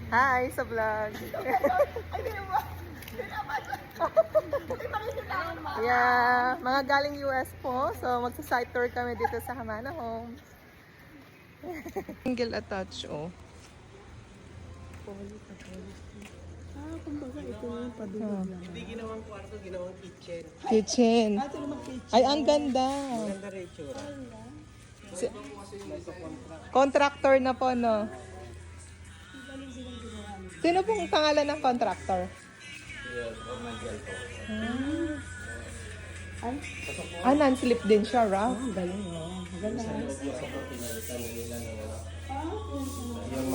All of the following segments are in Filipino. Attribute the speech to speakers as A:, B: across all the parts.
A: Hi sa vlog. Yeah, mga galing US po. So magsa-site tour kami dito sa Hamana Homes. Single attach, oh.
B: Kumbaga ito yung padulog lang.
C: Hindi ginawang kwarto, ginawang kitchen.
A: Kitchen.
B: Ito naman kitchen.
A: Ay, ang ganda.
C: Maganda rin itsura.
A: Contractor na po, no? Sino pong pangalan ng contractor? Non-slip din siya, Ralph.
B: Ang galing oh. Maganda.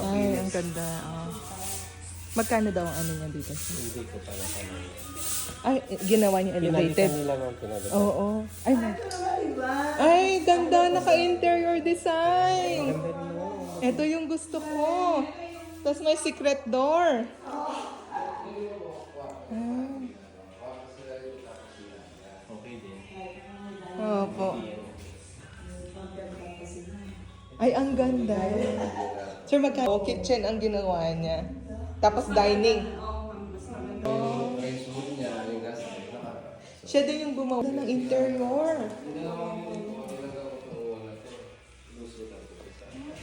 A: Ay, ang ganda. Magkano daw ang ano niya dito?
C: Hindi ko pala tanong.
A: Ay, ginawa niya elevated.
C: Pinalitan nila ng pinalitan.
A: Oo. Ay, ay, ganda. Naka-interior design. Ito yung gusto ko. Tapos may secret door.
C: Okay din.
A: Opo. Ay, ang ganda. Sir, magkano? Kitchen ang ginawa niya. Tapos dining. Siya din yung gumawa ng interior.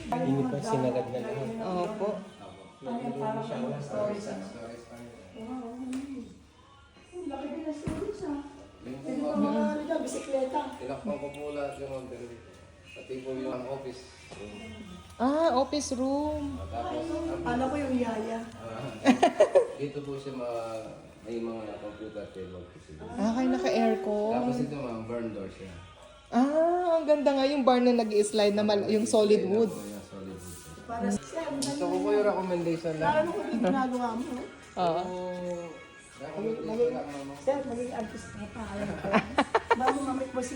C: Hindi pa sinagad na lahat.
A: Opo.
B: Bisikleta.
D: Tinakpan ko po lahat yung order. Pati po yung office.
A: Ah, office room.
D: Tapos,
B: Paano ko yung yaya?
D: dito po siya may mga computer table po sila.
A: Ah, kayo naka-aircon.
D: Tapos ito mga burn door siya.
A: Ah, ang ganda nga yung bar na nag-slide na yung solid wood.
D: Ito yung solid wood siya.
B: Para sa
D: Gusto ko po yung recommendation lang.
B: ano ko yung ginagawa mo?
A: Oo.
D: Recommendation lang, mama.
B: Sir, maging artist na pa. Alam ko. Bago mamit mo si